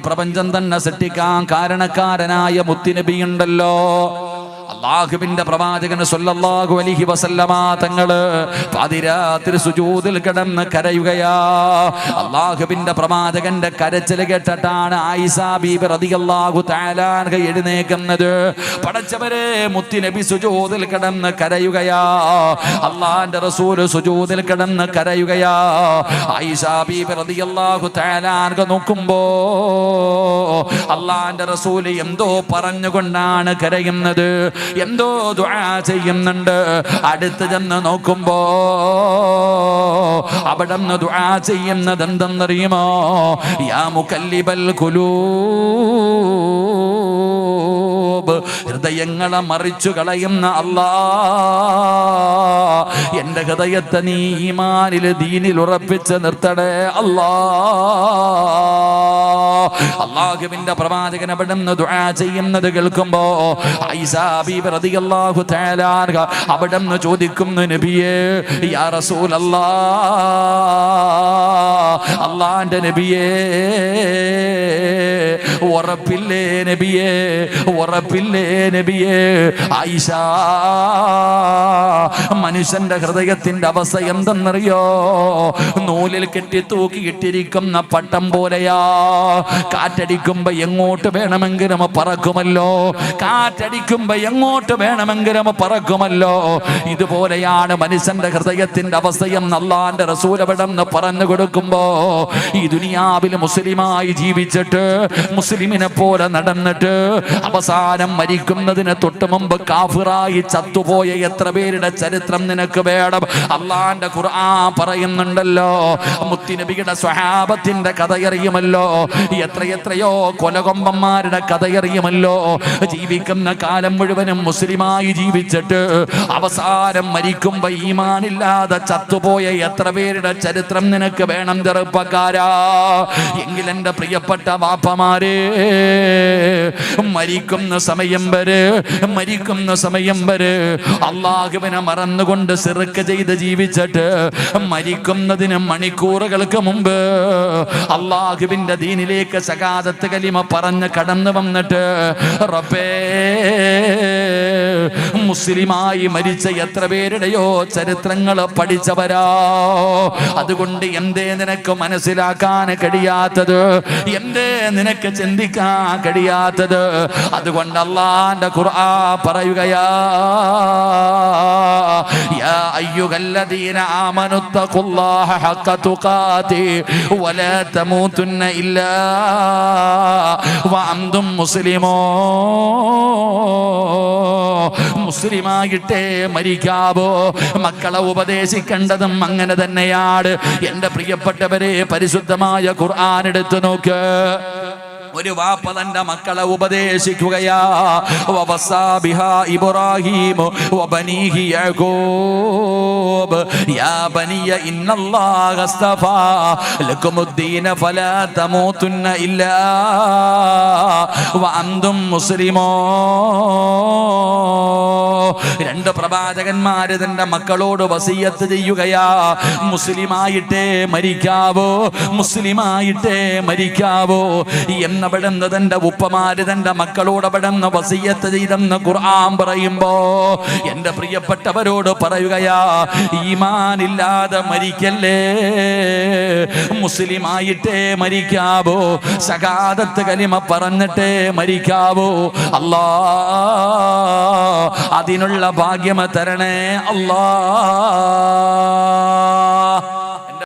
പ്രപഞ്ചം തന്നെ സൃഷ്ടിക്കാൻ കാരണക്കാരനായ മുത്തുനബിയുണ്ടല്ലോ, അല്ലാഹുവിന്റെ പ്രവാചകൻ സല്ലല്ലാഹു അലൈഹി വസല്ലമ തങ്ങള് പാതിരാത്രി സുജൂദിൽ കിടന്ന് കരയുകയാ. അല്ലാഹുവിന്റെ പ്രവാചകന്റെ കരച്ചിൽ കേട്ടിട്ടാണ് ആയിഷ ബീബി റളിയല്ലാഹു തആല അൻഹ എഴുന്നേക്കുന്നത്. പടച്ചവരെ, മുത്തുനബി സുജൂദിൽ കിടന്ന് കരയുകയാ. അല്ലാഹുവിന്റെ റസൂൽ സുജൂദിൽ കിടന്ന് കരയുകയാ. ആയിഷ ബീബി റളിയല്ലാഹു തആല അൻഹ നോക്കുമ്പോ അല്ലാഹുവിന്റെ റസൂൽ എന്തോ പറഞ്ഞുകൊണ്ടാണ് കരയുന്നത്, എന്തോ ദുആ ചെയ്യുന്നുണ്ട്. അടുത്ത് ചെന്ന് നോക്കുമ്പോ അവിടെ നിന്ന് ദുആ ചെയ്യുന്നത് എന്തെന്നറിയുമോ? യാ മുകല്ലിബൽ ഖുലൂബ്, ഹൃദയങ്ങളെ മറിച്ചു കളയുന്ന അല്ലാഹ്, എന്റെ ഹൃദയത്തെ നീ ഈമാനിൽ ദീനിൽ ഉറപ്പിച്ച് നിർത്തണേ അല്ലാഹ്. അല്ലാഹുവിന്റെ പ്രവാചകൻ അവിടെ നിന്ന് ദുആ ചെയ്യുന്നത് കേൾക്കുമ്പോ ആയിഷ ബീബി റളിയല്ലാഹു തആല അൻഹ അവിടെ നിന്ന് ചോദിക്കുന്നു, നബിയേ, യാ റസൂലല്ലാഹ്, അല്ലാഹുവിന്റെ നബിയേ, ഉറപ്പില്ലേ നബിയേ, ഉറപ്പില്ലേ നബിയേ? ആയിഷ, മനുഷ്യന്റെ ഹൃദയത്തിന്റെ അവസ്ഥ എന്തെന്നറിയോ? നൂലിൽ കെട്ടി തൂക്കിയിട്ടിരിക്കുന്ന പട്ടം പോലെയാ. കാറ്റടിക്കുമ്പോ എങ്ങോട്ട് വേണമെങ്കിലും പറക്കുമല്ലോ, കാറ്റടിക്കുമ്പോ എങ്ങോട്ട് വേണമെങ്കിലും പറക്കുമല്ലോ. ഇതുപോലെയാണ് മനുഷ്യന്റെ ഹൃദയത്തിന്റെ അവസ്ഥയെന്ന് അല്ലാഹുവിന്റെ റസൂൽ അവിടെന്ന് പറഞ്ഞു കൊടുക്കുമ്പോ, ഈ ദുനിയാവിൽ മുസ്ലിമായി ജീവിച്ചിട്ട് മുസ്ലിമിനെ പോലെ നടന്നിട്ട് അവസാനം മരിക്കുന്നതിന് തൊട്ട് മുമ്പ് കാഫിറായി ചത്തുപോയ എത്ര പേരുടെ ചരിത്രം നിനക്ക് വേണം? അല്ലാഹുവിന്റെ ഖുർആൻ പറയുന്നുണ്ടല്ലോ, മുത്തുനബിയുടെ സ്വഹാബത്തിന്റെ കഥയറിയുമല്ലോ, എത്രയെത്രയോ കൊലകൊമ്പന്മാരുടെ കഥയറിയുമല്ലോ. ജീവിക്കുന്ന കാലം മുഴുവനും മുസ്ലിമായി ജീവിച്ചിട്ട് അവസാനം മരിക്കുമ്പോ ഈമാനില്ലാതെ ചത്തുപോയ എത്ര പേരുടെ ചരിത്രം നിനക്ക് വേണം ചെറുപ്പക്കാരാ? എങ്കിൽ എൻ്റെ പ്രിയപ്പെട്ട വാപ്പമാരെ, മരിക്കുന്ന സമയം വരെ അല്ലാഹുവിനെ മറന്നുകൊണ്ട് സിർക്ക് ചെയ്ത് ജീവിച്ചിട്ട് മരിക്കുന്നതിന് മണിക്കൂറുകൾക്ക് മുമ്പ് അല്ലാഹുവിന്റെ ദീനിലേക്ക് ശഹാദത്ത് കലിമ പറഞ്ഞ് കടന്നു വന്നിട്ട്, റബ്ബേ, മുസ്ലിമായി മരിച്ച എത്ര പേരുടെയോ ചരിത്രങ്ങൾ പഠിച്ചവരാ. അതുകൊണ്ട് എന്തേ നിനക്ക് മനസ്സിലാക്കാൻ കഴിയാത്തത്? എന്തേ നിനക്ക് ചിന്തിക്കാൻ കഴിയാത്തത്? അതുകൊണ്ട് അല്ലാഹുവിന്റെ ഖുർആൻ പറയുകയാ, യാ അയ്യുഹല്ലദീന ആമനു തഖുല്ലാഹ ഹഖ തുഖാതി വലാ തമൂതുന്ന ഇല്ലാ വഅൻതും മുസ്ലിമൂൻ. മുസ്ലിമായിട്ടേ മരിക്കാവോ. മക്കളെ ഉപദേശിക്കേണ്ടതും അങ്ങനെ തന്നെയാണ്. എൻ്റെ പ്രിയപ്പെട്ടവരെ, പരിശുദ്ധമായ ഖുർആൻ എടുത്തു നോക്ക്. ഒരു വാപ്പ തന്റെ മക്കളെ ഉപദേശിക്കുകയാ. വവസാ ബിഹാ ഇബ്രാഹീം വബനീഹി യഅഖൂബ് യാ ബനിയ ഇന്നല്ലാഹ അസ്തഫാ ലകുമുദ്ദീന ഫലാ തമൂതുന്ന ഇല്ലാ വഅൻതും മുസ്ലിമൂൻ. രണ്ട് പ്രവാചകന്മാര് തന്റെ മക്കളോട് വസിയത്ത് ചെയ്യുകയാ, മുസ്ലിമായിട്ടേ മരിക്കാവോ, മുസ്ലിമായിട്ടേ മരിക്കാവോ എന്നവിടുന്ന് തന്റെ ഉപ്പമാര് തന്റെ മക്കളോട് അവിടുന്ന് വസിയത്ത് ചെയ്തെന്ന് ഖുർആൻ പറയുമ്പോ എന്റെ പ്രിയപ്പെട്ടവരോട് പറയുകയാ, ഈമാനില്ലാതെ മരിക്കല്ലേ, മുസ്ലിമായിട്ടേ മരിക്കാവോ, ശഹാദത്ത് കലിമ പറഞ്ഞിട്ടേ മരിക്കാവോ. അല്ലാ, അതിനുള്ള ഭാഗ്യം തരണേ അല്ലാ.